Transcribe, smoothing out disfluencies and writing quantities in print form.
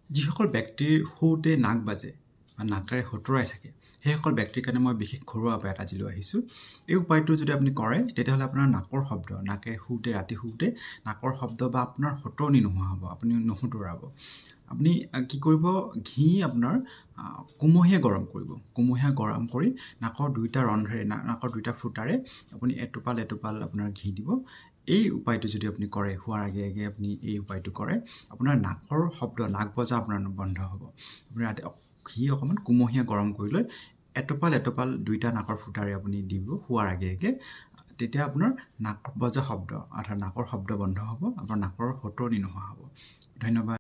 যিসকল ব্যক্তিৰ শুওঁতে নাক বাজে বা নাকেৰে হতুৱাই থাকে সেইসকল ব্যক্তিৰ কাৰণে মই বিশেষ ঘৰুৱা উপায় এটা আজি লৈ আহিছোঁ। এই উপায়টো যদি আপুনি কৰে তেতিয়াহ'লে আপোনাৰ নাকৰ শব্দ নাকেৰে শুওঁতে ৰাতি শুওঁতে নাকৰ শব্দ বা আপোনাৰ হতনি নোহোৱা হ'ব, আপুনি নুহুতুৰাব। আপুনি কি কৰিব, ঘি আপোনাৰ কুমহীয়া গৰম কৰিব, কুমহীয়া গৰম কৰি নাকৰ দুইটা ৰন্ধ্ৰেৰে নাকৰ দুইটা ফুটাৰে আপুনি এটোপাল এটোপাল আপোনাৰ ঘি দিব। এই উপায়টো যদি আপুনি কৰে, শোৱাৰ আগে আগে আপুনি এই উপায়টো কৰে, আপোনাৰ নাকৰ শব্দ নাক বজা আপোনাৰ বন্ধ হ'ব। আপুনি ৰাতি ঘি অকণমান কুমহীয়া গৰম কৰি লৈ এটোপাল এটোপাল দুইটা নাকৰ ফুটাৰে আপুনি দিব শোৱাৰ আগে আগে, তেতিয়া আপোনাৰ নাক বজা শব্দ অৰ্থাৎ নাকৰ শব্দ বন্ধ হ'ব, আপোনাৰ নাকৰ হতনি নোহোৱা হ'ব। ধন্যবাদ।